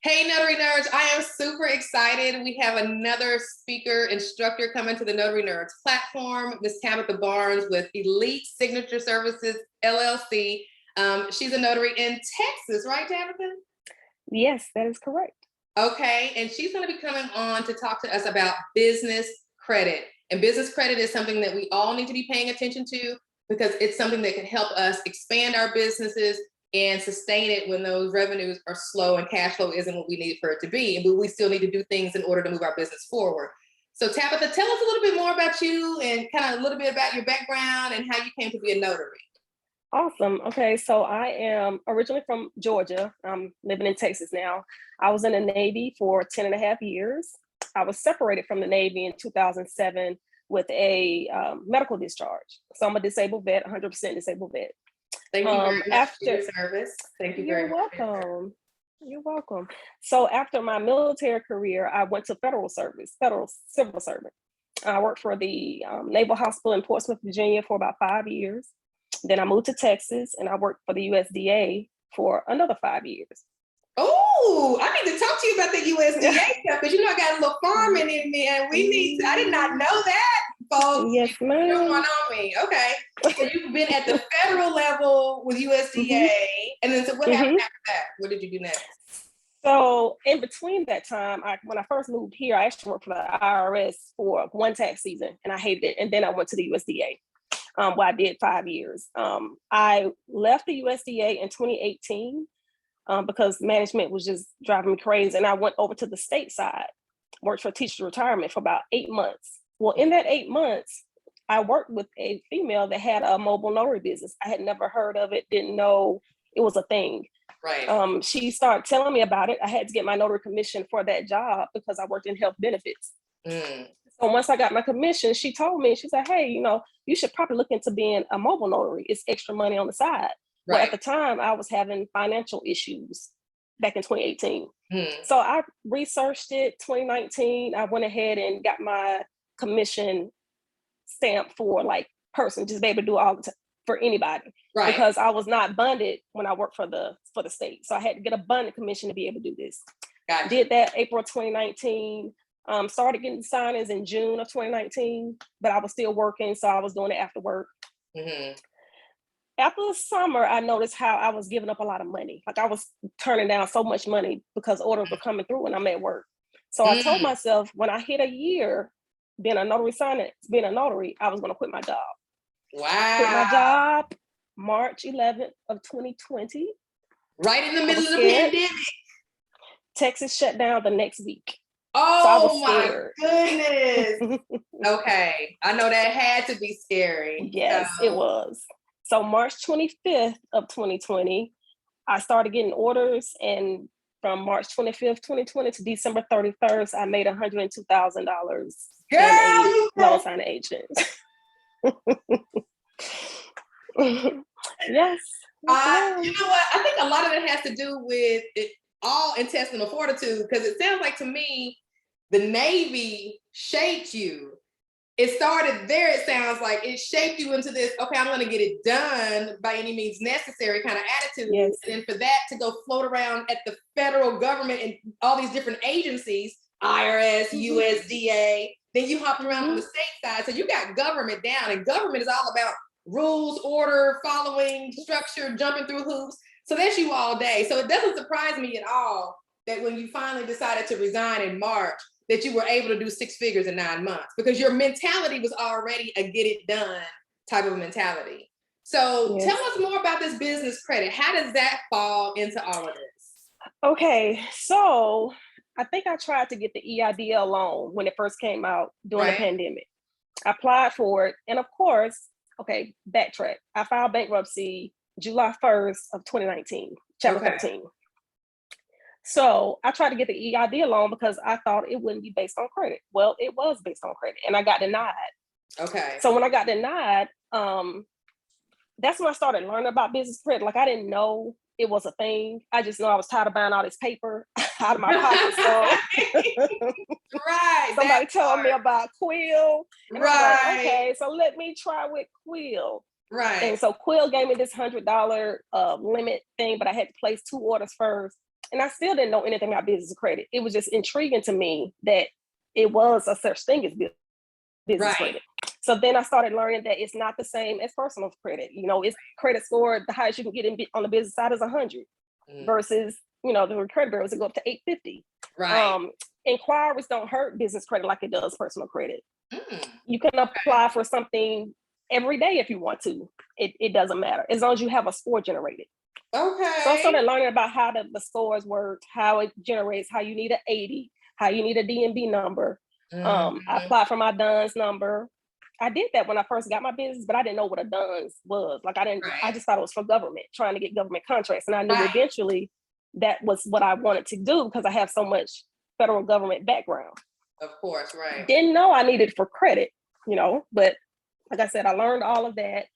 Hey, Notary Nerds, I am super excited. We have another speaker, instructor coming to the Notary Nerds platform, Miss Tabitha Barnes with Elite Signature Services, LLC. She's a notary in Texas, right, Tabitha? Yes, that is correct. Okay, and she's going to be coming on to talk to us about business credit. And business credit is something that we all need to be paying attention to because it's something that can help us expand our businesses and sustain it when those revenues are slow and cash flow isn't what we need for it to be. But we still need to do things in order to move our business forward. So Tabitha, tell us a little bit more about you and kind of a little bit about your background and how you came to be a notary. Awesome. Okay, so I am originally from Georgia. I'm living in Texas now. I was in the Navy for 10 and a half years. I was separated from the Navy in 2007 with a medical discharge. So I'm a disabled vet, 100% disabled vet. Thank you very much for your service. Thank you very much. You're welcome. You're welcome. So after my military career, I went to federal service, federal civil servant. I worked for the Naval Hospital in Portsmouth, Virginia for about 5 years. Then I moved to Texas and I worked for the USDA for another 5 years. Oh, I need to talk to you about the USDA stuff because I got a little farming in me and I did not know that, folks. Yes, ma'am. You don't want on me. Okay. So you've been at the federal level with USDA. And then so what happened after that? What did you do next? So in between that time, when I first moved here, I actually worked for the IRS for one tax season and I hated it. And then I went to the USDA. Where I did 5 years. I left the USDA in 2018 because management was just driving me crazy. And I went over to the state side, worked for teacher retirement for about 8 months. Well, in that 8 months, I worked with a female that had a mobile notary business. I had never heard of it, didn't know it was a thing. Right. She started telling me about it. I had to get my notary commission for that job because I worked in health benefits. So once I got my commission, she told me, she said, hey, you should probably look into being a mobile notary. It's extra money on the side. Right. Well, at the time, I was having financial issues back in 2018. So I researched it. 2019, I went ahead and got my commission stamp for person, just be able to do all for anybody. Right. Because I was not bonded when I worked for the state. So I had to get a bonded commission to be able to do this. Gotcha. Did that April 2019. Started getting signings in June of 2019, but I was still working, so I was doing it after work. After the summer, I noticed how I was giving up a lot of money. Like I was turning down so much money because orders were coming through when I'm at work. So I told myself when I hit a year being a notary, I was going to quit my job. Wow. Quit my job March 11th of 2020. Right in the middle of the pandemic. Texas shut down the next week. Oh, so my goodness. Okay. I know that had to be scary. Yes, it was. So March 25th of 2020, I started getting orders. And from March 25th, 2020 to December 31st, I made $102,000 in a loan signing agent. Yes. You know what? I think a lot of it has to do with all intestinal fortitude, because it sounds like to me, the Navy shaped you. It started there, it sounds like. It shaped you into this, okay, I'm going to get it done by any means necessary kind of attitude. Yes. And then for that to go float around at the federal government and all these different agencies, IRS, USDA, then you hopped around on the state side. So you got government down, and government is all about rules, order, following, structure, jumping through hoops. So that's you all day. So it doesn't surprise me at all that when you finally decided to resign in March, that you were able to do 6 figures in 9 months, because your mentality was already a get it done type of mentality. So tell us more about this business credit. How does that fall into all of this? Okay, so I think I tried to get the EIDL loan when it first came out during the pandemic. I applied for it. And of course, okay, backtrack. I filed bankruptcy July 1st of 2019, Chapter 13. So I tried to get the EID loan because I thought it wouldn't be based on credit. Well, it was based on credit, and I got denied. Okay. So when I got denied, that's when I started learning about business credit. Like I didn't know it was a thing. I just know I was tired of buying all this paper out of my pocket. So somebody told me about Quill. And I was like, okay, so let me try with Quill. Right. And so Quill gave me this $100 limit thing, but I had to place 2 orders first. and I still didn't know anything about business credit. It was just intriguing to me that it was a such thing as business Right. credit. So then I started learning that it's not the same as personal credit. You know, it's credit score, the highest you can get on the business side is 100 versus, you know, the credit bureaus that go up to 850. Right. Inquiries don't hurt business credit like it does personal credit. Mm. You can apply for something every day if you want to. It doesn't matter as long as you have a score generated. Okay. So I started learning about how the scores work, how it generates, how you need an 80, how you need a DNB number. I applied for my DUNS number. I did that when I first got my business, but I didn't know what a DUNS was. Like I just thought it was for government, trying to get government contracts. And I knew eventually that was what I wanted to do because I have so much federal government background. Of course, right. Didn't know I needed for credit, you know, but like I said, I learned all of that.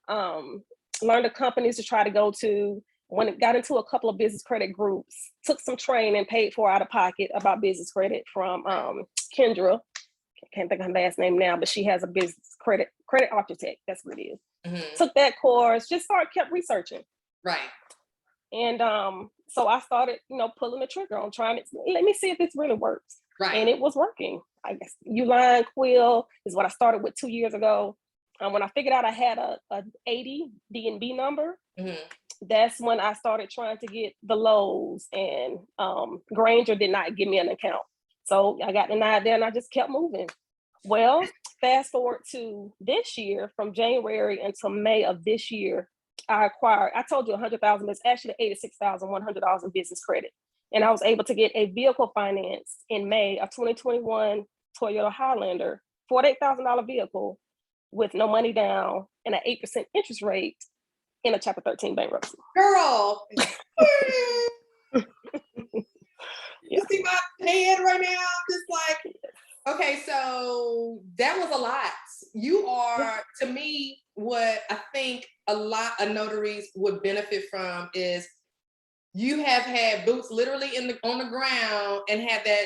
Learned the companies to try to go to. When it got into a couple of business credit groups, took some training, paid for out of pocket about business credit from Kendra. I can't think of her last name now, but she has a business credit architect. That's what it is. Mm-hmm. Took that course, kept researching. Right. And so I started, you know, pulling the trigger on trying to, let me see if this really works. Right. And it was working. I guess Uline Quill is what I started with 2 years ago. When I figured out I had a 80 DNB number, that's when I started trying to get the Lowe's, and Granger did not give me an account. So I got denied there and I just kept moving. Well, fast forward to this year, from January until May of this year, I told you 100,000, but it's actually $86,100 in business credit. And I was able to get a vehicle finance in May of 2021 Toyota Highlander, $48,000 vehicle with no money down and an 8% interest rate in a Chapter 13 bankruptcy. Girl, you see my head right now? Just like, okay, so that was a lot. You are, to me, what I think a lot of notaries would benefit from is you have had boots literally on the ground and had that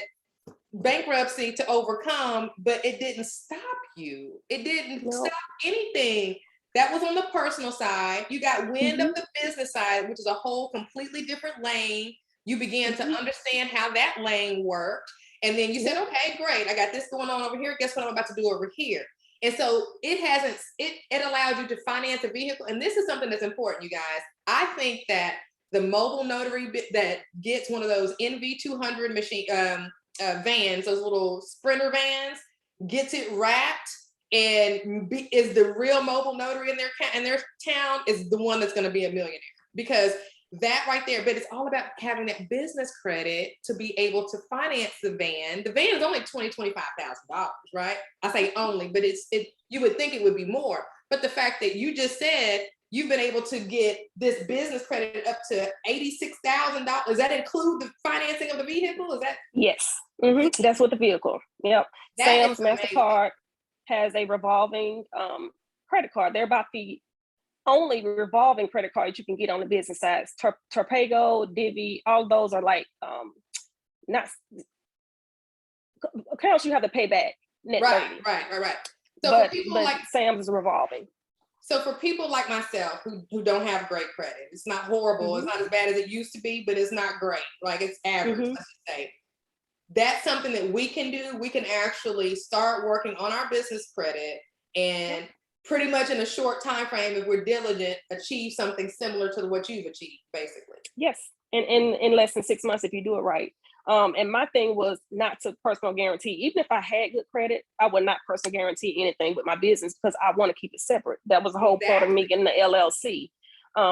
bankruptcy to overcome, but it didn't stop you. It didn't stop anything. That was on the personal side. You got wind of the business side, which is a whole completely different lane. You began to understand how that lane worked. And then you said, okay, great. I got this going on over here. Guess what I'm about to do over here? And so it allowed you to finance a vehicle. And this is something that's important, you guys. I think that the mobile notary that gets one of those NV200 machine vans, those little sprinter vans, gets it wrapped and is the real mobile notary in their town, is the one that's going to be a millionaire, because that right there. But it's all about having that business credit to be able to finance the van. The van is only $25,000, right? I say only, but you would think it would be more. But the fact that you just said you've been able to get this business credit up to $86,000, does that include the financing of the vehicle? Is that? Yes, that's with the vehicle. Yep. Sam's MasterCard has a revolving credit card. They're about the only revolving credit card you can get on the business side. Torpego, Divvy, all those are like not accounts you have to pay back net 30. Right. So but Sam's is revolving. So for people like myself who don't have great credit, it's not horrible. It's not as bad as it used to be, but it's not great. Like, it's average, let's just say. That's something that we can do. We can actually start working on our business credit and pretty much in a short time frame, if we're diligent, achieve something similar to what you've achieved, basically. Yes, in less than 6 months if you do it right. And my thing was not to personal guarantee. Even if I had good credit, I would not personal guarantee anything with my business because I want to keep it separate. That was the whole part of me getting the LLC.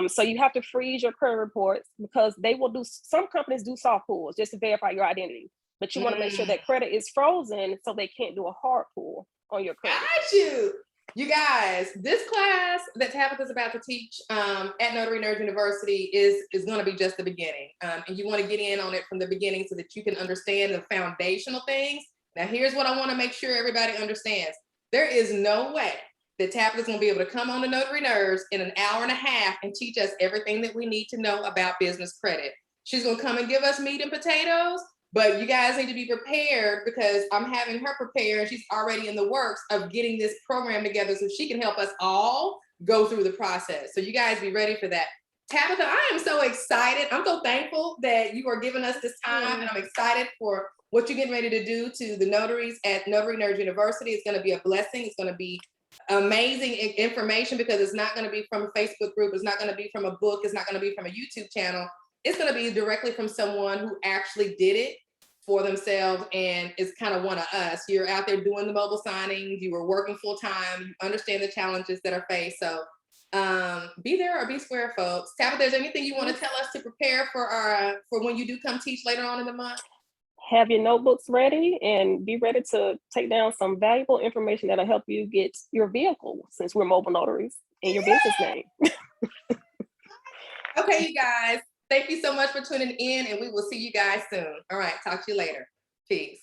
So you have to freeze your credit reports because they will some companies do soft pulls just to verify your identity. But you want to make sure that credit is frozen so they can't do a hard pull on your credit. Got you. You guys, this class that Tabitha's about to teach at Notary Nerds University is going to be just the beginning. And you want to get in on it from the beginning so that you can understand the foundational things. Now, here's what I want to make sure everybody understands. There is no way that Tabitha's going to be able to come on to Notary Nerds in an hour and a half and teach us everything that we need to know about business credit. She's going to come and give us meat and potatoes. But you guys need to be prepared because I'm having her prepare, and she's already in the works of getting this program together so she can help us all go through the process. So you guys be ready for that. Tabitha, I am so excited. I'm so thankful that you are giving us this time, and I'm excited for what you're getting ready to do to the notaries at Notary Nerd University. It's going to be a blessing. It's going to be amazing information because it's not going to be from a Facebook group. It's not going to be from a book. It's not going to be from a YouTube channel. It's going to be directly from someone who actually did it for themselves and is kind of one of us. You're out there doing the mobile signings. You were working full time. You understand the challenges that are faced. So be there or be square, folks. Tabitha, there's anything you want to tell us to prepare for our for when you do come teach later on in the month? Have your notebooks ready and be ready to take down some valuable information that'll help you get your vehicle, since we're mobile notaries, in your business name. Okay, you guys. Thank you so much for tuning in, and we will see you guys soon. All right, talk to you later. Peace.